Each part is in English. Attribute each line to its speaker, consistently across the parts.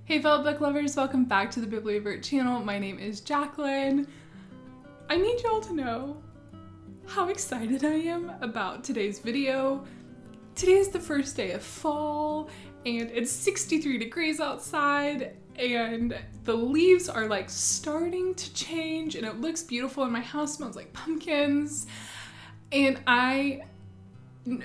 Speaker 1: Hey fellow book lovers, welcome back to the Bibliovert channel. My name is Jacqueline. I need y'all to know how excited I am about today's video. Today is the first day of fall and it's 63 degrees outside and the leaves are like starting to change and it looks beautiful and my house smells like pumpkins. And I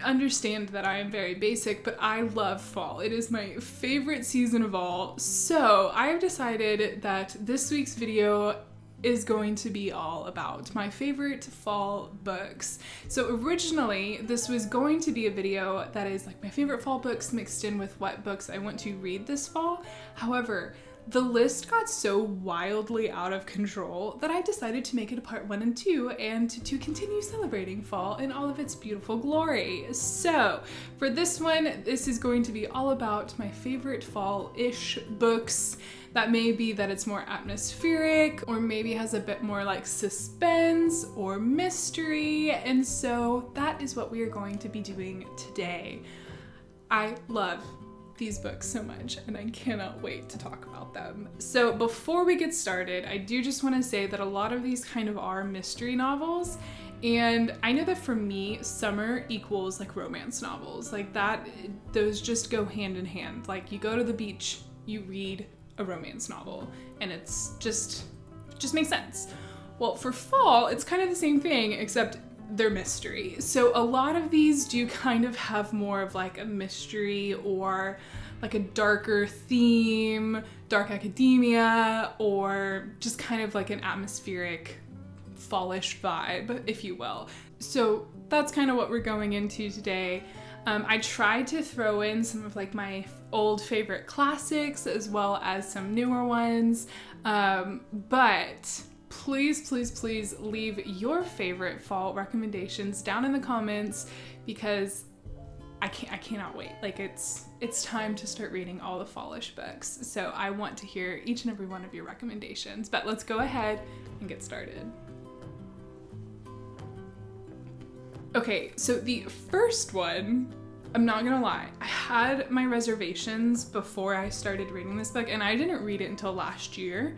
Speaker 1: understand that I am very basic, but I love fall. It is my favorite season of all. So I have decided that this week's video is going to be all about my favorite fall books. So originally this was going to be a video that is like my favorite fall books mixed in with what books I want to read this fall. However, the list got so wildly out of control that I decided to make it a part 1 and 2 and to continue celebrating fall in all of its beautiful glory. So for this one, this is going to be all about my favorite fall-ish books. That may be that it's more atmospheric or maybe has a bit more like suspense or mystery. And so that is what we are going to be doing today. I love these books so much and I cannot wait to talk about them. So before we get started, I do just want to say that a lot of these kind of are mystery novels, and I know that for me, summer equals like romance novels. Like that, those just go hand in hand. Like you go to the beach, you read a romance novel, and it's just makes sense. Well, for fall, it's kind of the same thing, except they're mystery. So a lot of these do kind of have more of like a mystery or like a darker theme, dark academia, or just kind of like an atmospheric fallish vibe, if you will. So that's kind of what we're going into today. I tried to throw in some of like my old favorite classics as well as some newer ones, but please leave your favorite fall recommendations down in the comments because I cannot wait. Like it's time to start reading all the fallish books. So I want to hear each and every one of your recommendations, but let's go ahead and get started. Okay, so the first one, I'm not gonna lie, I had my reservations before I started reading this book and I didn't read it until last year.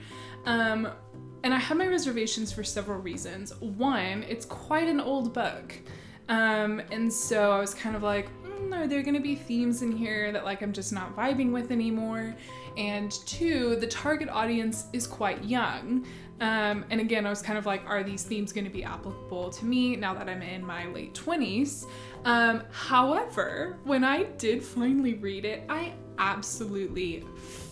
Speaker 1: And I had my reservations for several reasons. One, it's quite an old book. And so I was kind of like, are there gonna be themes in here that like I'm just not vibing with anymore? And two, the target audience is quite young. And again, I was kind of like, are these themes gonna be applicable to me now that I'm in my late 20s? However, when I did finally read it, I absolutely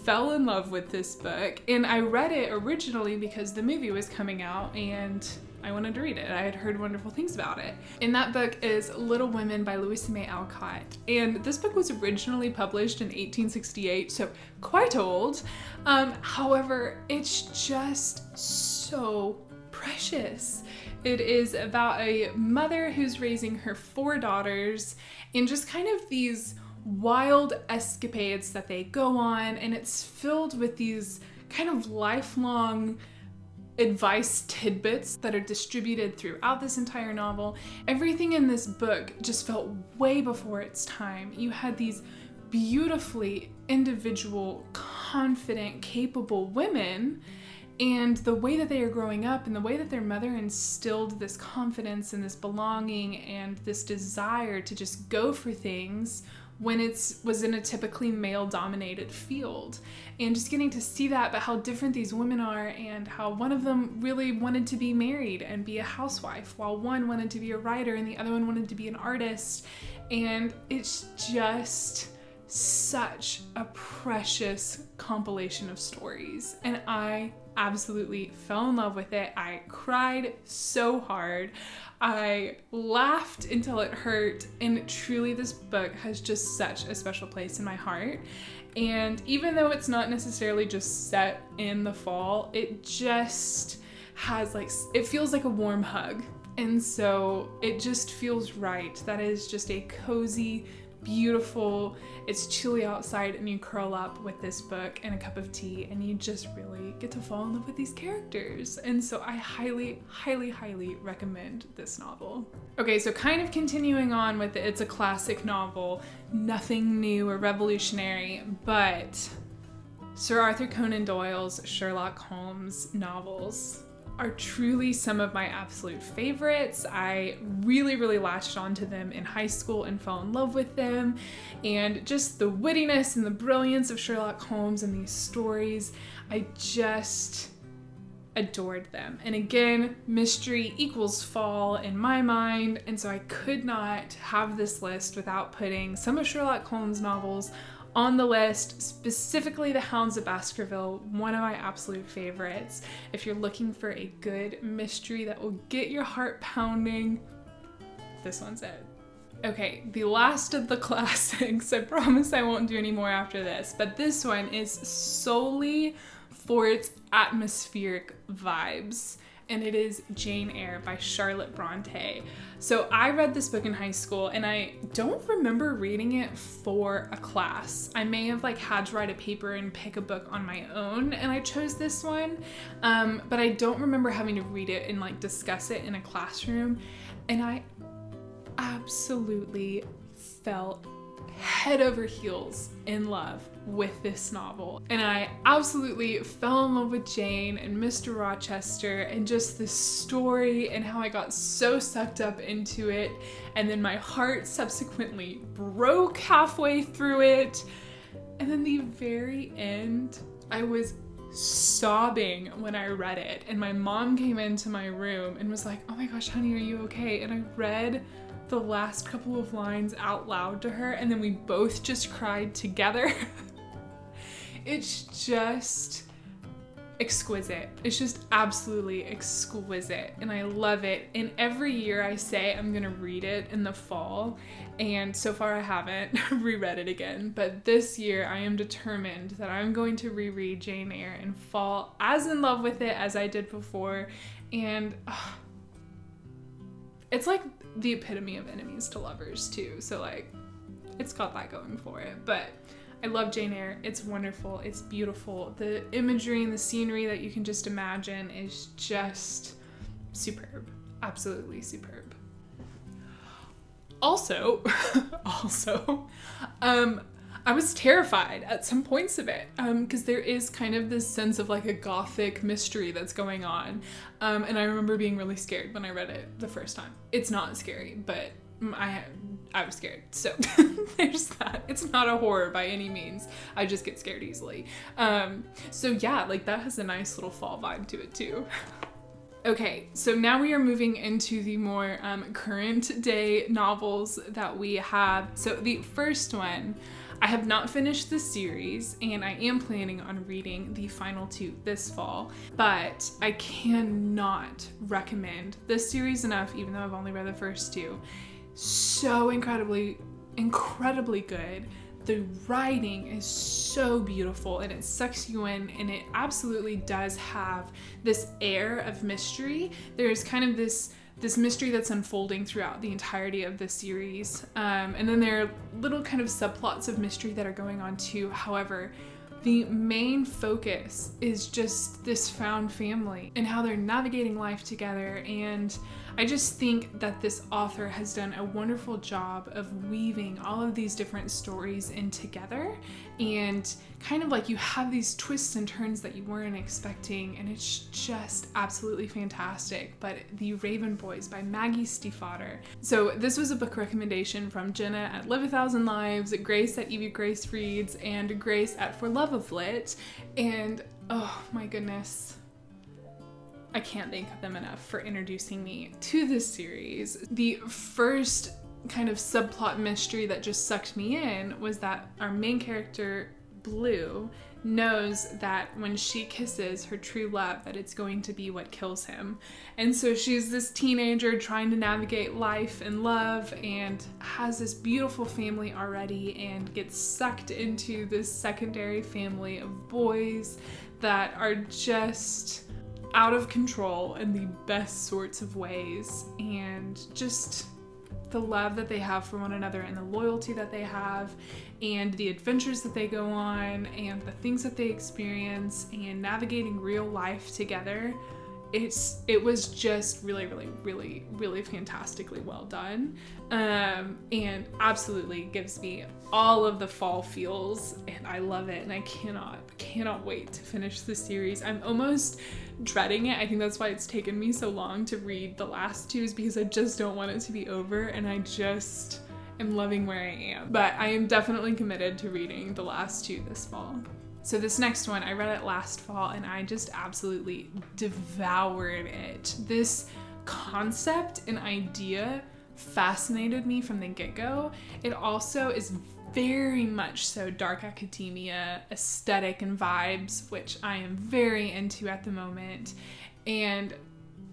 Speaker 1: fell in love with this book, and I read it originally because the movie was coming out and I wanted to read it. I had heard wonderful things about it. And that book is Little Women by Louisa May Alcott. And this book was originally published in 1868, so quite old. However, it's just so precious. It is about a mother who's raising her 4 daughters and just kind of these wild escapades that they go on, and it's filled with these kind of lifelong advice tidbits that are distributed throughout this entire novel. Everything in this book just felt way before its time. You had these beautifully individual, confident, capable women, and the way that they are growing up and the way that their mother instilled this confidence and this belonging and this desire to just go for things when it was in a typically male-dominated field. And just getting to see that, but how different these women are and how one of them really wanted to be married and be a housewife, while one wanted to be a writer and the other one wanted to be an artist. And it's just such a precious compilation of stories. And I absolutely fell in love with it. I cried so hard. I laughed until it hurt, and truly this book has just such a special place in my heart. And even though it's not necessarily just set in the fall, it just has like, it feels like a warm hug. And so it just feels right. That is just a cozy, beautiful, it's chilly outside and you curl up with this book and a cup of tea and you just really get to fall in love with these characters. And so I highly recommend this novel. Okay, so kind of continuing on with it, it's a classic novel, nothing new or revolutionary, but Sir Arthur Conan Doyle's Sherlock Holmes novels are truly some of my absolute favorites. I really, really latched onto them in high school and fell in love with them. And just the wittiness and the brilliance of Sherlock Holmes and these stories, I just adored them. And again, mystery equals fall in my mind, and so I could not have this list without putting some of Sherlock Holmes' novels on the list, specifically the Hounds of Baskerville, one of my absolute favorites. If you're looking for a good mystery that will get your heart pounding, this one's it. Okay, the last of the classics. I promise I won't do any more after this, but this one is solely for its atmospheric vibes, and it is Jane Eyre by Charlotte Bronte. So I read this book in high school, and I don't remember reading it for a class. I may have had to write a paper and pick a book on my own, and I chose this one, but I don't remember having to read it and discuss it in a classroom. And I absolutely felt head over heels in love with this novel. And I absolutely fell in love with Jane and Mr. Rochester and just the story and how I got so sucked up into it. And then my heart subsequently broke halfway through it. And then the very end, I was sobbing when I read it. And my mom came into my room and was like, "Oh my gosh, honey, are you okay?" And I read the last couple of lines out loud to her, and then we both just cried together. It's just exquisite. It's just absolutely exquisite, and I love it. And every year I say I'm gonna read it in the fall, and so far I haven't reread it again, but this year I am determined that I'm going to reread Jane Eyre and fall as in love with it as I did before. And it's the epitome of enemies to lovers too, so it's got that going for it. But I love Jane Eyre. It's wonderful, it's beautiful. The imagery and the scenery that you can just imagine is just superb, absolutely superb. Also, I was terrified at some points of it, because there is kind of this sense of a gothic mystery that's going on, and I remember being really scared when I read it the first time. It's not scary, but I was scared, so there's that. It's not a horror by any means. I just get scared easily. So yeah, that has a nice little fall vibe to it too. Okay, so now we are moving into the more current day novels that we have. So the first one, I have not finished the series, and I am planning on reading the final two this fall, but I cannot recommend this series enough, even though I've only read the first two. So incredibly good. The writing is so beautiful, and it sucks you in, and it absolutely does have this air of mystery. There's kind of this mystery that's unfolding throughout the entirety of the series. And then there are little kind of subplots of mystery that are going on too. However, the main focus is just this found family and how they're navigating life together. And I just think that this author has done a wonderful job of weaving all of these different stories in together, and kind of you have these twists and turns that you weren't expecting, and it's just absolutely fantastic. But The Raven Boys by Maggie Stiefvater. So this was a book recommendation from Jenna at Live a Thousand Lives, Grace at Evie Grace Reads, and Grace at For Love of Lit. And oh my goodness, I can't thank them enough for introducing me to this series. The first kind of subplot mystery that just sucked me in was that our main character, Blue, knows that when she kisses her true love, that it's going to be what kills him. And so she's this teenager trying to navigate life and love, and has this beautiful family already, and gets sucked into this secondary family of boys that are just out of control in the best sorts of ways. And just the love that they have for one another, and the loyalty that they have, and the adventures that they go on, and the things that they experience, and navigating real life together. it was just really, really, really, really fantastically well done, and absolutely gives me all of the fall feels, and I love it, and I cannot wait to finish the series. I'm almost dreading it. I think that's why it's taken me so long to read the last two, is because I just don't want it to be over, and I just am loving where I am. But I am definitely committed to reading the last two this fall. So this next one, I read it last fall and I just absolutely devoured it. This concept and idea fascinated me from the get-go. It also is very much so dark academia aesthetic and vibes, which I am very into at the moment. And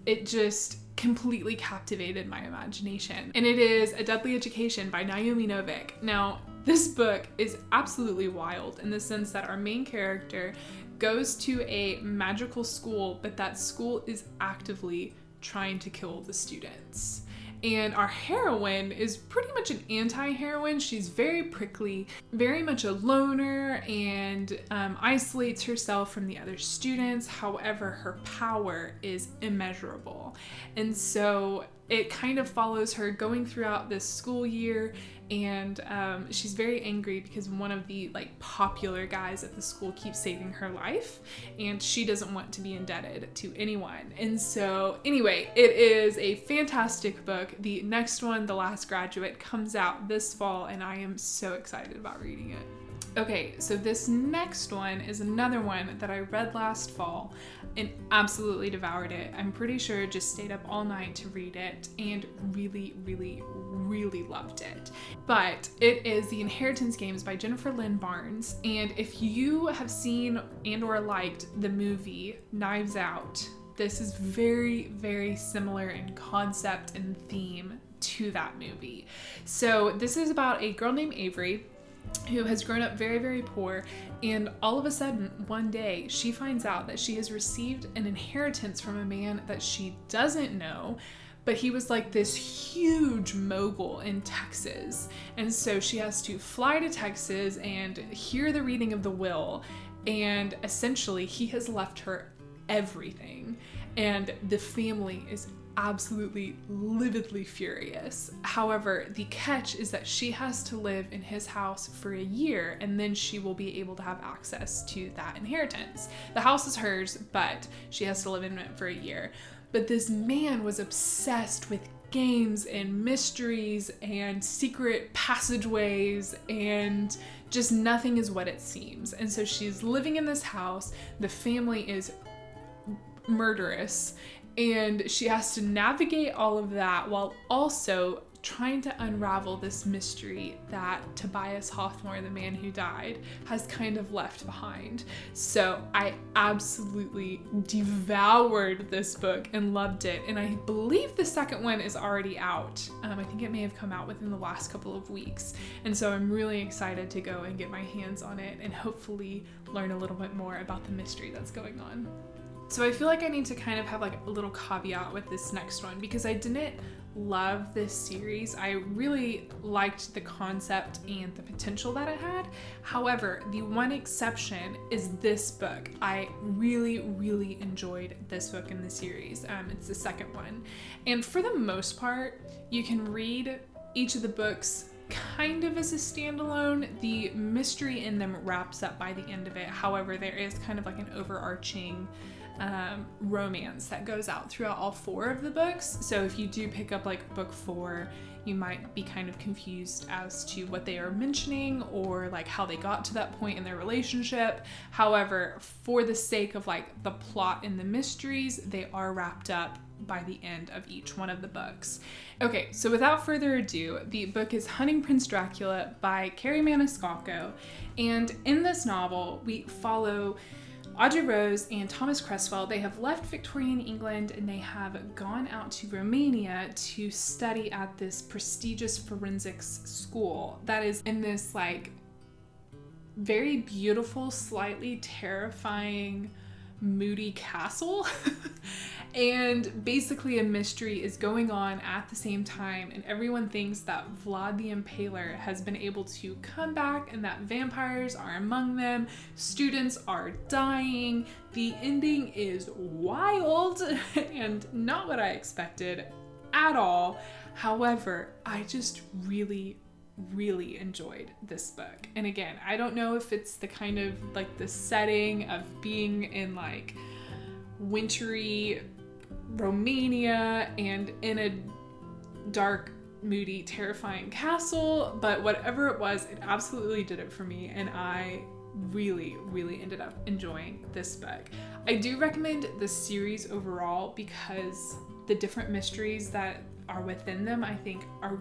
Speaker 1: it just completely captivated my imagination. And it is A Deadly Education by Naomi Novik. Now, this book is absolutely wild in the sense that our main character goes to a magical school, but that school is actively trying to kill the students. And our heroine is pretty much an anti-heroine. She's very prickly, very much a loner, and isolates herself from the other students. However, her power is immeasurable. And so it kind of follows her going throughout this school year, and she's very angry because one of the popular guys at the school keeps saving her life, and she doesn't want to be indebted to anyone. And so anyway, it is a fantastic book. The next one, The Last Graduate, comes out this fall, and I am so excited about reading it. Okay, so this next one is another one that I read last fall and absolutely devoured it. I'm pretty sure just stayed up all night to read it and really, really, really loved it. But it is The Inheritance Games by Jennifer Lynn Barnes. And if you have seen and or liked the movie Knives Out, this is very, very similar in concept and theme to that movie. So this is about a girl named Avery who has grown up very, very poor, and all of a sudden, one day, she finds out that she has received an inheritance from a man that she doesn't know, but he was like this huge mogul in Texas. And so she has to fly to Texas and hear the reading of the will, and essentially he has left her everything, and the family is absolutely lividly furious. However, the catch is that she has to live in his house for a year, and then she will be able to have access to that inheritance. The house is hers, but she has to live in it for a year. But this man was obsessed with games and mysteries and secret passageways, and just nothing is what it seems. And so she's living in this house. The family is murderous, and she has to navigate all of that while also trying to unravel this mystery that Tobias Hawthorne, the man who died, has kind of left behind. So I absolutely devoured this book and loved it. And I believe the second one is already out. I think it may have come out within the last couple of weeks. And so I'm really excited to go and get my hands on it and hopefully learn a little bit more about the mystery that's going on. So I feel like I need to kind of have a little caveat with this next one, because I didn't love this series. I really liked the concept and the potential that it had. However, the one exception is this book. I really, really enjoyed this book in the series. It's the second one. And for the most part, you can read each of the books kind of as a standalone. The mystery in them wraps up by the end of it. However, there is kind of an overarching romance that goes out throughout all four of the books. So if you do pick up book 4, you might be kind of confused as to what they are mentioning or how they got to that point in their relationship. However, for the sake of the plot and the mysteries, they are wrapped up by the end of each one of the books. Okay, so without further ado, the book is Hunting Prince Dracula by Carrie Maniscalco, and in this novel we follow Audrey Rose and Thomas Cresswell. They have left Victorian England and they have gone out to Romania to study at this prestigious forensics school that is in this very beautiful, slightly terrifying moody castle. And basically a mystery is going on at the same time, and everyone thinks that Vlad the Impaler has been able to come back and that vampires are among them. Students are dying. The ending is wild and not what I expected at all. However, I just really enjoyed this book. And again, I don't know if it's the kind of like the setting of being in like wintry Romania and in a dark, moody, terrifying castle, but whatever it was, it absolutely did it for me, and I really ended up enjoying this book. I do recommend the series overall because the different mysteries that are within them, I think, are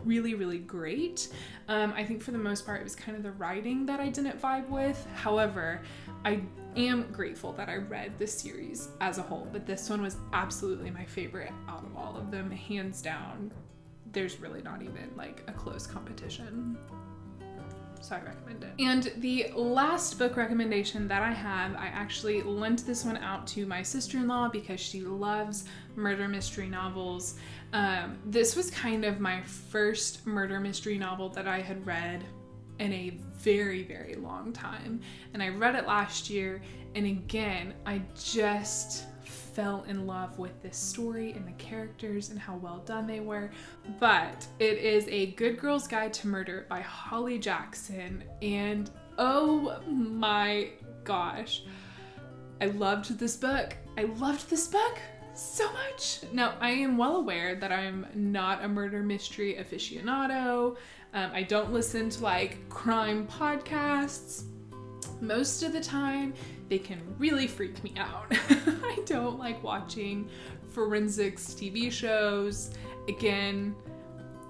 Speaker 1: really great. I think for the most part it was kind of the writing that I didn't vibe with. However, I am grateful that I read this series as a whole, but this one was absolutely my favorite out of all of them, hands down. There's really not even like a close competition. So I recommend it. And the last book recommendation that I have, I actually lent this one out to my sister-in-law because she loves murder mystery novels. This was kind of my first murder mystery novel that I had read in a very long time. And I read it last year, and again, I just fell in love with this story and the characters and how well done they were. But it is A Good Girl's Guide to Murder by Holly Jackson, and oh my gosh, I loved this book. I loved this book so much. Now, I am well aware that I'm not a murder mystery aficionado. I don't listen to like crime podcasts. Most of the time, they can really freak me out. I don't like watching forensics TV shows. Again,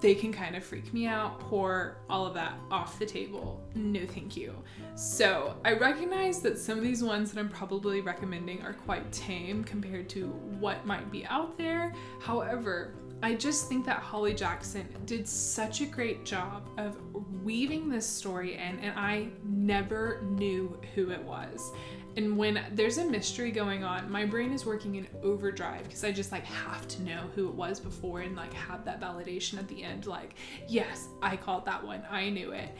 Speaker 1: they can kind of freak me out. Pour all of that off the table. No thank you. So I recognize that some of these ones that I'm probably recommending are quite tame compared to what might be out there. However, I just think that Holly Jackson did such a great job of weaving this story in, and I never knew who it was. And when there's a mystery going on, my brain is working in overdrive because I just like have to know who it was before and like have that validation at the end, like, yes, I called that one, I knew it.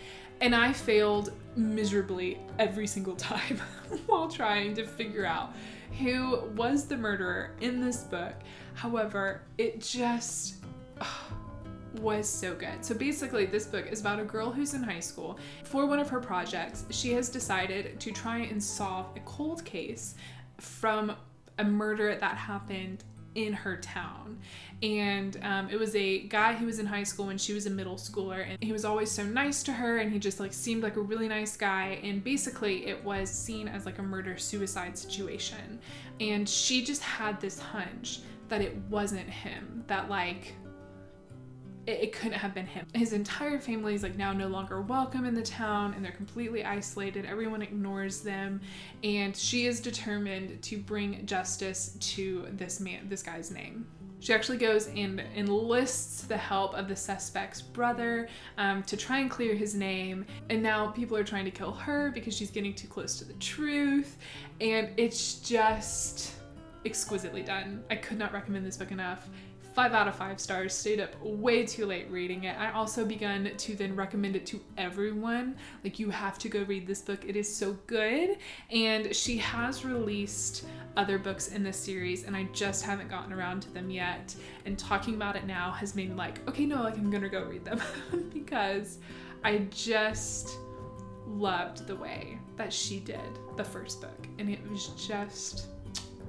Speaker 1: And I failed miserably every single time while trying to figure out who was the murderer in this book. However, it just was so good. So basically, this book is about a girl who's in high school. For one of her projects, she has decided to try and solve a cold case from a murder that happened in her town. And it was a guy who was in high school when she was a middle schooler, and he was always so nice to her, and he just like seemed like a really nice guy. And basically it was seen as like a murder-suicide situation, and she just had this hunch that it wasn't him, that like it couldn't have been him. His entire family is like now no longer welcome in the town, and they're completely isolated. Everyone ignores them, and she is determined to bring justice to this guy's name. She actually goes and enlists the help of the suspect's brother to try and clear his name. And now people are trying to kill her because she's getting too close to the truth. And it's just exquisitely done. I could not recommend this book enough. 5 out of 5 stars. Stayed up way too late reading it. I also begun to then recommend it to everyone. Like, you have to go read this book. It is so good. And she has released other books in this series, and I just haven't gotten around to them yet. And talking about it now has made me like, okay, no, like I'm gonna go read them because I just loved the way that she did the first book. And it was just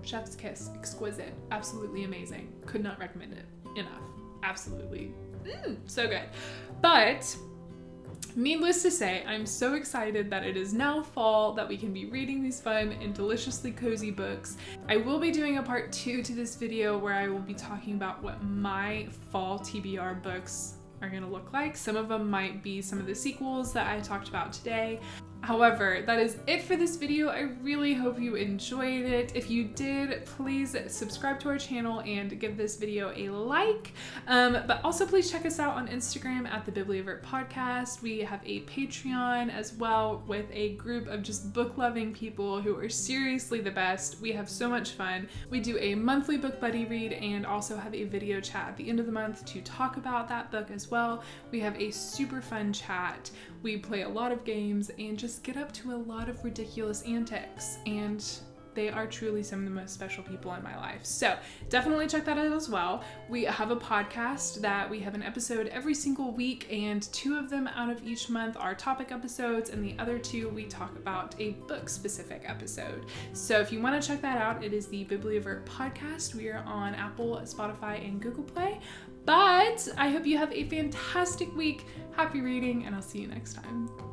Speaker 1: chef's kiss, exquisite, absolutely amazing. Could not recommend it enough. Absolutely so good. But needless to say, I'm so excited that it is now fall, that we can be reading these fun and deliciously cozy books. I will be doing a part 2 to this video where I will be talking about what my fall TBR books are gonna look like. Some of them might be some of the sequels that I talked about today. However, that is it for this video. I really hope you enjoyed it. If you did, please subscribe to our channel and give this video a like. But also please check us out on Instagram at the Bibliovertpodcast. We have a Patreon as well with a group of just book-loving people who are seriously the best. We have so much fun. We do a monthly book buddy read and also have a video chat at the end of the month to talk about that book as well. We have a super fun chat. We play a lot of games and just get up to a lot of ridiculous antics, and they are truly some of the most special people in my life. So definitely check that out as well. We have a podcast that we have an episode every single week, and 2 of them out of each month are topic episodes, and the other 2 we talk about a book specific episode. So if you want to check that out, it is the Bibliovert Podcast. We are on Apple, Spotify, and Google Play. But I hope you have a fantastic week. Happy reading, and I'll see you next time.